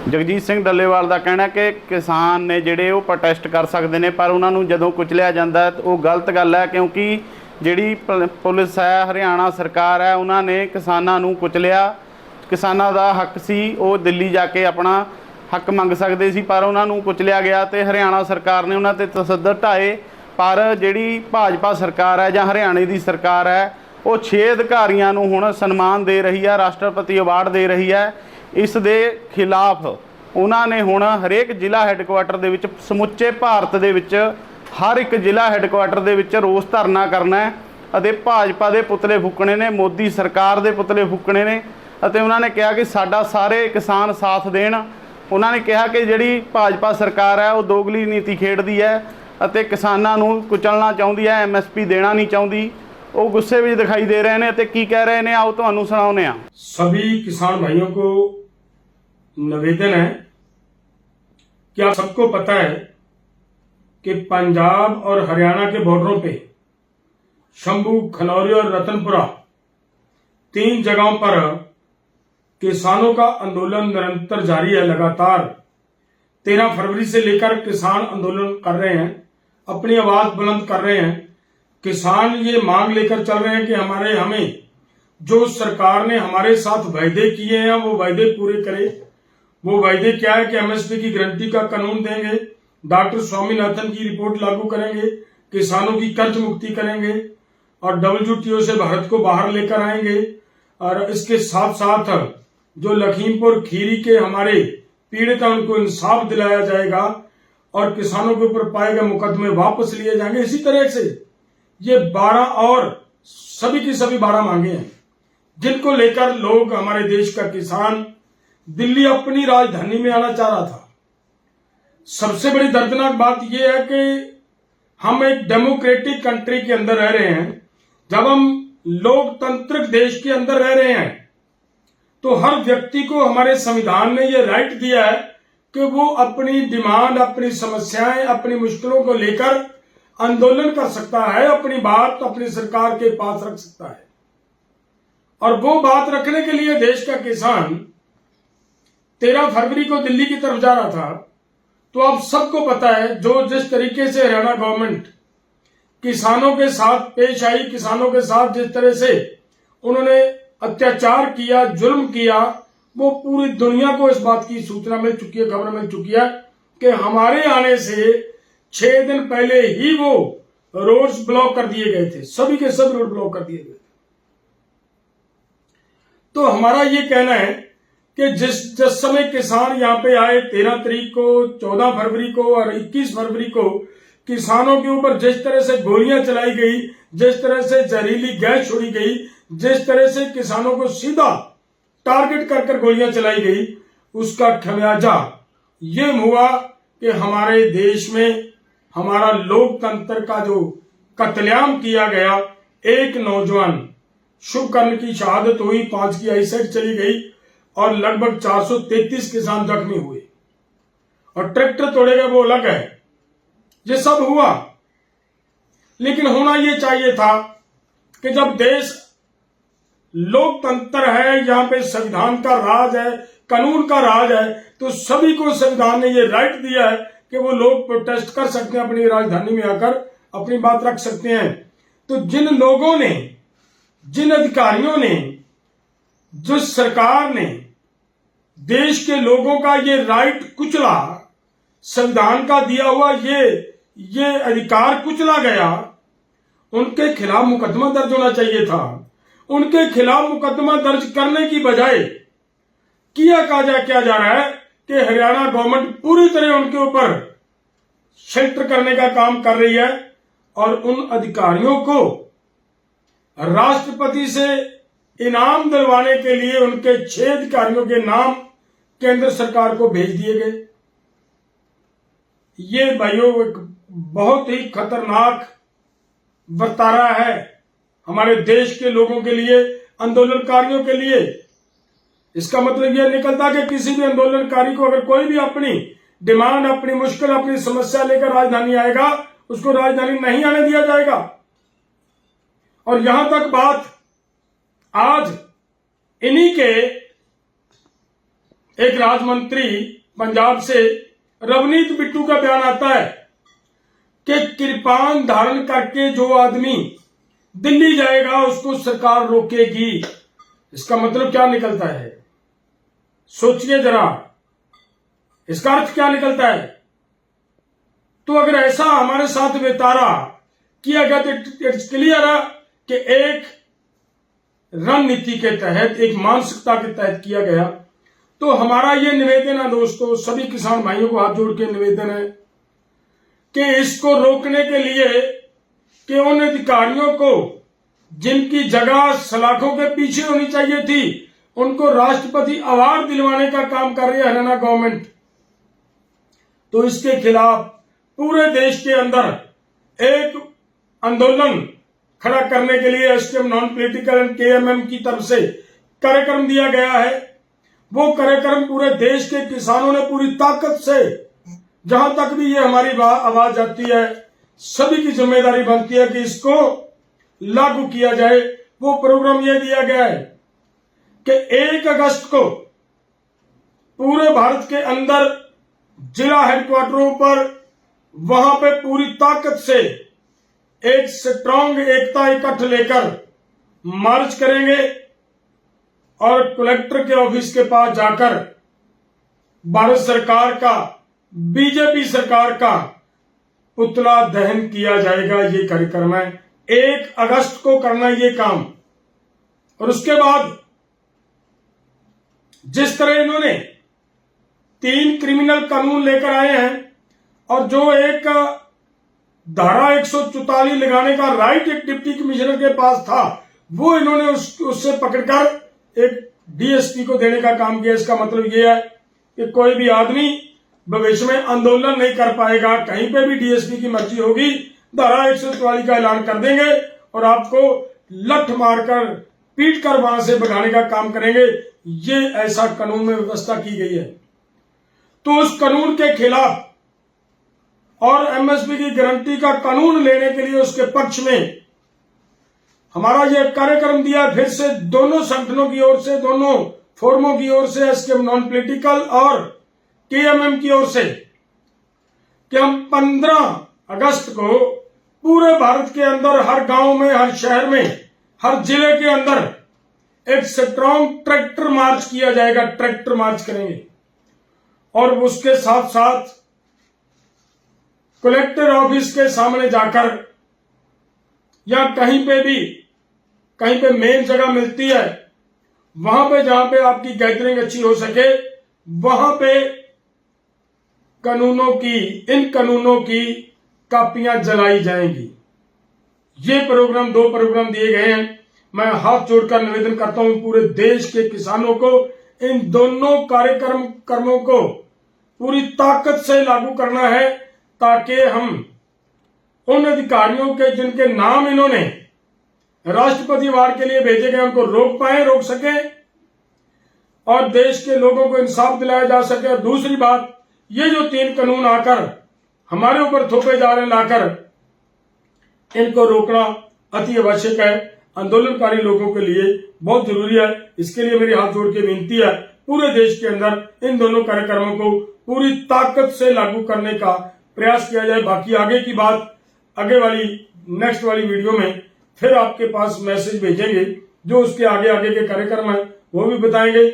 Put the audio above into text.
जगजीत सिंह डੱਲੇਵਾਲ ਦਾ ਕਹਿਣਾ ਕਿ ਕਿਸਾਨ ਨੇ ਜਿਹੜੇ ਉਹ ਪ੍ਰੋਟੈਸਟ ਕਰ ਸਕਦੇ ਨੇ, ਪਰ ਉਹਨਾਂ ਨੂੰ ਜਦੋਂ ਕੁਚਲਿਆ ਜਾਂਦਾ ਉਹ ਗਲਤ ਗੱਲ ਹੈ, ਕਿਉਂਕਿ ਜਿਹੜੀ ਪੁਲਿਸ ਹੈ, ਹਰਿਆਣਾ ਸਰਕਾਰ ਹੈ, ਉਹਨਾਂ ਨੇ ਕਿਸਾਨਾਂ ਨੂੰ ਕੁਚਲਿਆ। ਕਿਸਾਨਾਂ ਦਾ ਹੱਕ ਸੀ, ਉਹ ਦਿੱਲੀ ਜਾ ਕੇ ਆਪਣਾ ਹੱਕ ਮੰਗ ਸਕਦੇ ਸੀ, ਪਰ ਉਹਨਾਂ ਨੂੰ ਕੁਚਲਿਆ ਗਿਆ ਤੇ ਹਰਿਆਣਾ ਸਰਕਾਰ ਨੇ ਉਹਨਾਂ 'ਤੇ ਤਸੱਦਦ ਢਾਏ। ਪਰ ਜਿਹੜੀ ਭਾਜਪਾ ਸਰਕਾਰ ਹੈ ਜਾਂ ਹਰਿਆਣੇ ਦੀ ਸਰਕਾਰ ਹੈ, ਉਹ 6 ਅਧਿਕਾਰੀਆਂ ਨੂੰ ਹੁਣ ਸਨਮਾਨ ਦੇ ਰਹੀ ਹੈ, ਰਾਸ਼ਟਰਪਤੀ ਅਵਾਰਡ ਦੇ ਰਹੀ ਹੈ। ਇਸ ਦੇ ਖਿਲਾਫ ਉਹਨਾਂ ਨੇ ਹੁਣ ਹਰੇਕ ਜ਼ਿਲ੍ਹਾ ਹੈੱਡਕੁਆਟਰ ਦੇ ਵਿੱਚ, ਸਮੁੱਚੇ ਭਾਰਤ ਦੇ ਵਿੱਚ ਹਰ ਇੱਕ ਜ਼ਿਲ੍ਹਾ ਹੈੱਡਕੁਆਟਰ ਦੇ ਵਿੱਚ ਰੋਸ ਧਰਨਾ ਕਰਨਾ ਹੈ ਅਤੇ ਭਾਜਪਾ ਦੇ ਪੁਤਲੇ ਫੂਕਣੇ ਨੇ, ਮੋਦੀ ਸਰਕਾਰ ਦੇ ਪੁਤਲੇ ਫੂਕਣੇ ਨੇ। ਅਤੇ ਉਹਨਾਂ ਨੇ ਕਿਹਾ ਕਿ ਸਾਡਾ ਸਾਰੇ ਕਿਸਾਨ ਸਾਥ ਦੇਣ। ਉਹਨਾਂ ਨੇ ਕਿਹਾ ਕਿ ਜਿਹੜੀ ਭਾਜਪਾ ਸਰਕਾਰ ਹੈ ਉਹ ਦੋਗਲੀ ਨੀਤੀ ਖੇਡਦੀ ਹੈ ਅਤੇ ਕਿਸਾਨਾਂ ਨੂੰ ਕੁਚਲਣਾ ਚਾਹੁੰਦੀ ਹੈ, MSP ਦੇਣਾ नहीं ਚਾਹੁੰਦੀ। वो गुस्से में दिखाई दे रहे हैं, तो की कह रहे हैं, आओ तो सुनाने। सभी किसान भाइयों को निवेदन है कि आप सबको पता है कि पंजाब और हरियाणा के बॉर्डरों पे शंभू, खनौरी और रतनपुरा 3 जगहों पर किसानों का आंदोलन निरंतर जारी है। लगातार 13 फरवरी से लेकर किसान आंदोलन कर रहे हैं, अपनी आवाज बुलंद कर रहे हैं। किसान ये मांग लेकर चल रहे हैं कि हमें जो सरकार ने हमारे साथ वायदे किए हैं वो वायदे पूरे करे। वो वायदे क्या है कि MSP की गारंटी का कानून देंगे, डॉक्टर स्वामीनाथन की रिपोर्ट लागू करेंगे, किसानों की कर्ज मुक्ति करेंगे और WTO से भारत को बाहर लेकर आएंगे। और इसके साथ साथ जो लखीमपुर खीरी के हमारे पीड़ित हैं उनको इंसाफ दिलाया जाएगा और किसानों के ऊपर पाए गए मुकदमे वापस लिए जाएंगे। इसी तरह से ये 12 और सभी की सभी 12 मांगे हैं जिनको लेकर लोग, हमारे देश का किसान दिल्ली अपनी राजधानी में आना चाह रहा था। सबसे बड़ी दर्दनाक बात यह है कि हम एक डेमोक्रेटिक कंट्री के अंदर रह रहे हैं। जब हम लोकतांत्रिक देश के अंदर रह रहे हैं तो हर व्यक्ति को हमारे संविधान ने यह राइट दिया है कि वो अपनी डिमांड, अपनी समस्याएं, अपनी मुश्किलों को लेकर आंदोलन कर सकता है, अपनी बात अपनी सरकार के पास रख सकता है। और वो बात रखने के लिए देश का किसान 13 फरवरी को दिल्ली की तरफ जा रहा था। तो आप सबको पता है जो जिस तरीके से हरियाणा गवर्नमेंट किसानों के साथ पेश आई, किसानों के साथ जिस तरह से उन्होंने अत्याचार किया, जुल्म किया, वो पूरी दुनिया को इस बात की सूचना मिल चुकी है, खबर मिल चुकी है कि हमारे आने से 6 दिन पहले ही वो रोड्स ब्लॉक कर दिए गए थे, सभी के सब रोड ब्लॉक कर दिए गए थे। तो हमारा ये कहना है कि जिस समय किसान यहाँ पे आए 13 तारीख को, 14 फरवरी को और 21 फरवरी को किसानों के ऊपर जिस तरह से गोलियां चलाई गई, जिस तरह से जहरीली गैस छोड़ी गई, जिस तरह से किसानों को सीधा टारगेट कर गोलियां चलाई गई, उसका खमियाजा ये हुआ कि हमारे देश में हमारा लोकतंत्र का जो कत्लेआम किया गया। एक नौजवान शुभकर्ण की शहादत हुई, 5 की आईसाइट चली गई और लगभग 433 किसान जख्मी हुए और ट्रैक्टर तोड़े गए, वो अलग है। ये सब हुआ, लेकिन होना ये चाहिए था कि जब देश लोकतंत्र है, यहां पे संविधान का राज है, कानून का राज है, तो सभी को संविधान ने ये राइट दिया है कि वो लोग प्रोटेस्ट कर सकते हैं, अपनी राजधानी में आकर अपनी बात रख सकते हैं। तो जिन लोगों ने, जिन अधिकारियों ने, जो सरकार ने देश के लोगों का ये राइट कुचला, संविधान का दिया हुआ ये अधिकार कुचला गया, उनके खिलाफ मुकदमा दर्ज होना चाहिए था। उनके खिलाफ मुकदमा दर्ज करने की बजाय क्या जा रहा है कि हरियाणा गवर्नमेंट पूरी तरह उनके ऊपर शेल्टर करने का काम कर रही है और उन अधिकारियों को राष्ट्रपति से इनाम दिलवाने के लिए उनके 6 अधिकारियों के नाम केंद्र सरकार को भेज दिए गए। ये भाइयों एक बहुत ही खतरनाक बर्तारा है हमारे देश के लोगों के लिए, आंदोलनकारियों के लिए। इसका मतलब यह निकलता कि किसी भी आंदोलनकारी को अगर कोई भी अपनी डिमांड, अपनी मुश्किल, अपनी समस्या लेकर राजधानी आएगा, उसको राजधानी नहीं आने दिया जाएगा। और यहां तक बात आज इन्हीं के एक राज्य मंत्री पंजाब से रवनीत बिट्टू का बयान आता है कि कृपान धारण करके जो आदमी दिल्ली जाएगा उसको सरकार रोकेगी। इसका मतलब क्या निकलता है? सोचिए जरा, इसका अर्थ क्या निकलता है? तो अगर ऐसा हमारे साथ बेतारा किया गया तो इट्स क्लियर है कि एक रणनीति के तहत, एक मानसिकता के तहत किया गया। तो हमारा ये निवेदन है दोस्तों, सभी किसान भाइयों को हाथ जोड़ के निवेदन है कि इसको रोकने के लिए कि उन अधिकारियों को जिनकी जगह सलाखों के पीछे होनी चाहिए थी, उनको राष्ट्रपति अवार्ड दिलवाने का काम कर रही है हरियाणा गवर्नमेंट। तो इसके खिलाफ पूरे देश के अंदर एक आंदोलन खड़ा करने के लिए SKM non political and KMM की तरफ से कार्यक्रम दिया गया है। वो कार्यक्रम पूरे देश के किसानों ने पूरी ताकत से, जहां तक भी ये हमारी आवाज जाती है, सभी की जिम्मेदारी बनती है कि इसको लागू किया जाए। वो प्रोग्राम ये दिया गया है कि 1 अगस्त को पूरे भारत के अंदर जिला हेडक्वार्टरों पर वहां पे पूरी ताकत से एक स्ट्रांग एकता इकट्ठ लेकर मार्च करेंगे और कलेक्टर के ऑफिस के पास जाकर भारत सरकार का, बीजेपी सरकार का पुतला दहन किया जाएगा। ये कार्यक्रम है, 1 अगस्त को करना ये काम। और उसके बाद जिस तरह इन्होंने 3 क्रिमिनल कानून लेकर आए हैं और जो एक धारा 144 लगाने का राइट एक डिप्टी कमिश्नर के पास था, वो इन्होंने उससे पकड़कर एक डीएसपी को देने का काम किया। इसका मतलब ये है कि कोई भी आदमी भविष्य में आंदोलन नहीं कर पाएगा। कहीं पे भी डीएसपी की मर्जी होगी, धारा 144 का ऐलान कर देंगे और आपको लठ मारकर, पीट कर वहां से भगाने का काम करेंगे। ये ऐसा कानून में व्यवस्था की गई है। तो उस कानून के खिलाफ और एमएसपी की गारंटी का कानून लेने के लिए उसके पक्ष में हमारा यह कार्यक्रम दिया। फिर से दोनों संगठनों की ओर से, दोनों फोरमों की ओर से, एसकेएम नॉन पॉलिटिकल और केएमएम की ओर से, कि हम 15 अगस्त को पूरे भारत के अंदर हर गांव में, हर शहर में, हर जिले के अंदर एक स्ट्रॉन्ग ट्रैक्टर मार्च किया जाएगा। ट्रैक्टर मार्च करेंगे और उसके साथ साथ कलेक्टर ऑफिस के सामने जाकर या कहीं पे मेन जगह मिलती है, वहां पे जहां पे आपकी गैदरिंग अच्छी हो सके, वहां पे इन कानूनों की कापियां जलाई जाएंगी। ये प्रोग्राम, 2 प्रोग्राम दिए गए हैं। मैं हाथ जोड़कर निवेदन करता हूं पूरे देश के किसानों को, इन दोनों कार्यक्रमों को पूरी ताकत से लागू करना है, ताकि हम उन अधिकारियों के जिनके नाम इन्होंने राष्ट्रपति अवार्ड के लिए भेजे गए, उनको रोक सके और देश के लोगों को इंसाफ दिलाया जा सके। और दूसरी बात, ये जो 3 कानून आकर हमारे ऊपर थोपे जा रहे हैं लाकर, इनको रोकना अति आवश्यक है। आंदोलनकारी लोगों के लिए बहुत जरूरी है। इसके लिए मेरी हाथ जोड़ के विनती है, पूरे देश के अंदर इन दोनों कार्यक्रमों को पूरी ताकत से लागू करने का प्रयास किया जाए। बाकी आगे की बात नेक्स्ट वाली वीडियो में फिर आपके पास मैसेज भेजेंगे, जो उसके आगे के कार्यक्रम है वो भी बताएंगे।